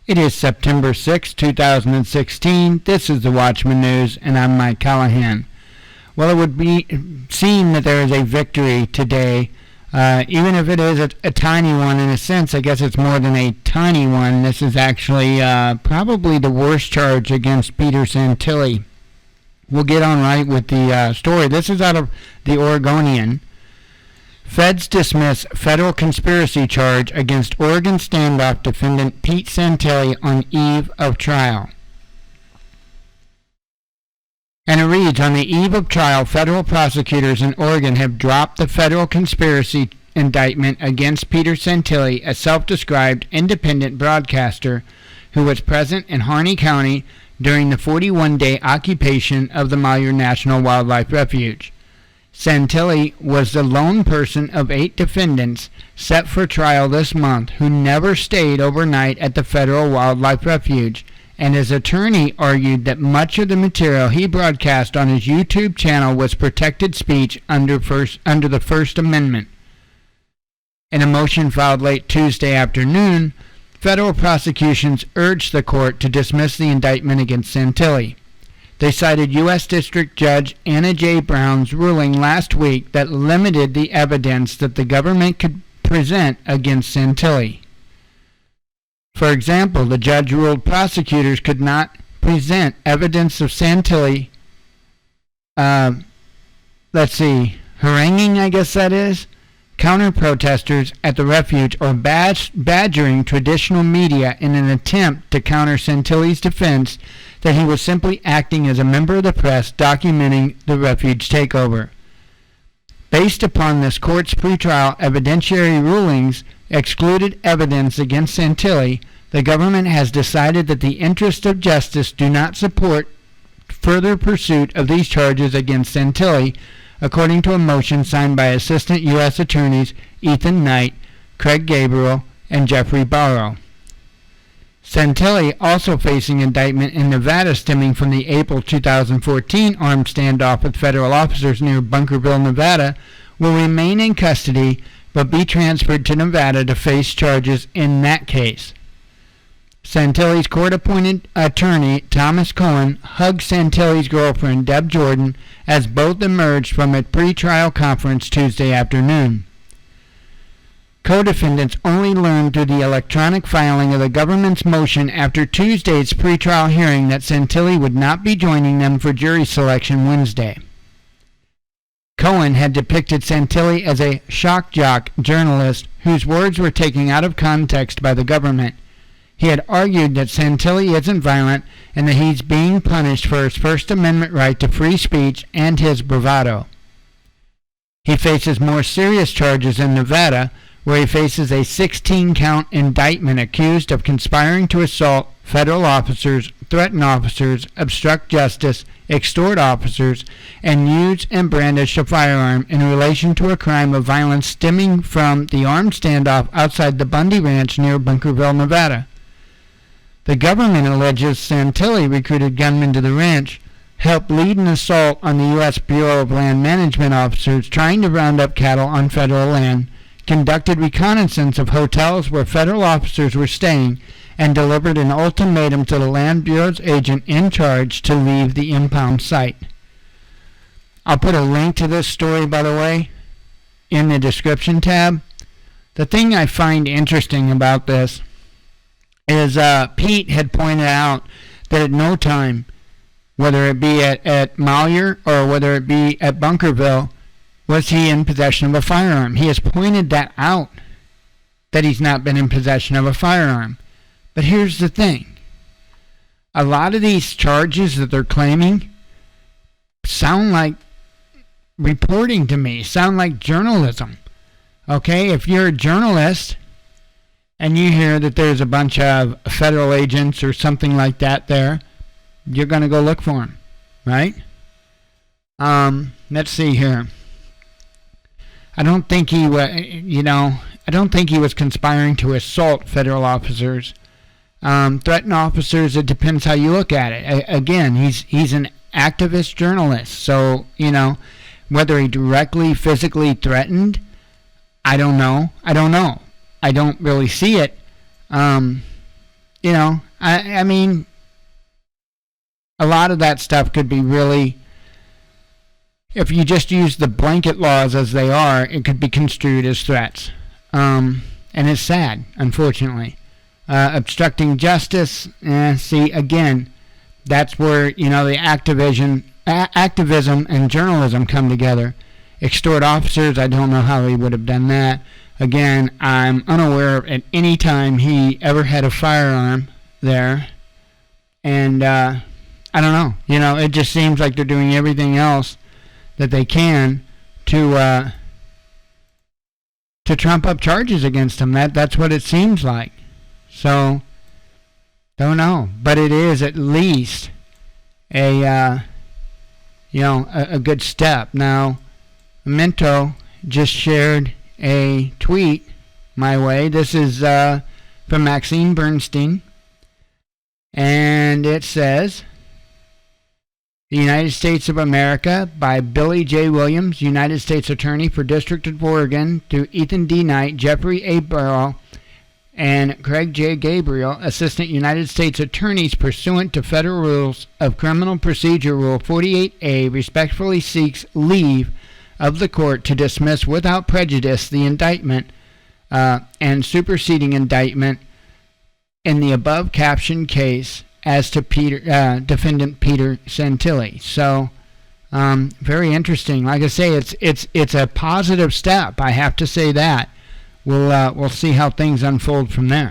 It is September 6, 2016. This is the Watchman News, and I'm Mike Callahan. Well, it would be seem that there is a victory today, even if it is a tiny one. In a sense, I guess it's more than a tiny one. This is actually probably the worst charge against Peter Santilli. We'll get on right with the story. This is out of the Oregonian. Feds dismiss federal conspiracy charge against Oregon standoff defendant Pete Santilli on eve of trial. And it reads, on the eve of trial, federal prosecutors in Oregon have dropped the federal conspiracy indictment against Peter Santilli, a self-described independent broadcaster who was present in Harney County during the 41-day occupation of the Malheur National Wildlife Refuge. Santilli was the lone person of 8 defendants set for trial this month who never stayed overnight at the Federal Wildlife Refuge, and his attorney argued that much of the material he broadcast on his YouTube channel was protected speech under the First Amendment. In a motion filed late Tuesday afternoon, federal prosecutions urged the court to dismiss the indictment against Santilli. They cited U.S. District Judge Anna J. Brown's ruling last week that limited the evidence that the government could present against Santilli. For example, the judge ruled prosecutors could not present evidence of Santilli, haranguing, I guess that is, counter-protesters at the refuge or badgering traditional media in an attempt to counter Santilli's defense that he was simply acting as a member of the press documenting the refuge takeover. Based upon this court's pretrial evidentiary rulings excluded evidence against Santilli, the government has decided that the interests of justice do not support further pursuit of these charges against Santilli, according to a motion signed by Assistant U.S. Attorneys Ethan Knight, Craig Gabriel, and Jeffrey Barrow. Santilli, also facing indictment in Nevada stemming from the April 2014 armed standoff with federal officers near Bunkerville, Nevada, will remain in custody but be transferred to Nevada to face charges in that case. Santilli's court-appointed attorney, Thomas Cohen, hugged Santilli's girlfriend, Deb Jordan, as both emerged from a pretrial conference Tuesday afternoon. Co-defendants only learned through the electronic filing of the government's motion after Tuesday's pretrial hearing that Santilli would not be joining them for jury selection Wednesday. Cohen had depicted Santilli as a shock jock journalist whose words were taken out of context by the government. He had argued that Santilli isn't violent and that he's being punished for his First Amendment right to free speech and his bravado. He faces more serious charges in Nevada, where he faces a 16-count indictment accused of conspiring to assault federal officers, threaten officers, obstruct justice, extort officers, and use and brandish a firearm in relation to a crime of violence stemming from the armed standoff outside the Bundy Ranch near Bunkerville, Nevada. The government alleges Santilli recruited gunmen to the ranch, helped lead an assault on the U.S. Bureau of Land Management officers trying to round up cattle on federal land, conducted reconnaissance of hotels where federal officers were staying, and delivered an ultimatum to the Land Bureau's agent in charge to leave the impound site. I'll put a link to this story, by the way, in the description tab. The thing I find interesting about this is Pete had pointed out that at no time, whether it be at Malheur or whether it be at Bunkerville, was he in possession of a firearm. He has pointed that out, that he's not been in possession of a firearm. But here's the thing. A lot of these charges that they're claiming sound like reporting to me, sound like journalism. Okay, if you're a journalist and you hear that there's a bunch of federal agents or something like that there, you're going to go look for them, right? Let's see here. I don't think he was conspiring to assault federal officers. Threaten officers, it depends how you look at it. Again, he's an activist journalist, so, whether he directly physically threatened, I don't know. I don't really see it. I mean, a lot of that stuff could be really, if you just use the blanket laws as they are, it could be construed as threats. And it's sad, unfortunately. Obstructing justice, see, again, that's where, the activism and journalism come together. Extort officers, I don't know how he would have done that. Again, I'm unaware at any time he ever had a firearm there. And I don't know. It just seems like they're doing everything else that they can to trump up charges against him. That's what it seems like. So, don't know. But it is at least a good step. Now, Minto just shared a tweet my way. This is from Maxine Bernstein. And it says, "The United States of America by Billy J. Williams, United States Attorney for District of Oregon, to Ethan D. Knight, Jeffrey A. Burrell, and Craig J. Gabriel, Assistant United States Attorneys pursuant to Federal Rules of Criminal Procedure Rule 48A, respectfully seeks leave of the court to dismiss without prejudice the indictment and superseding indictment in the above captioned case as to defendant Peter Santilli." So, very interesting. Like I say, it's a positive step. I have to say that. We'll see how things unfold from there.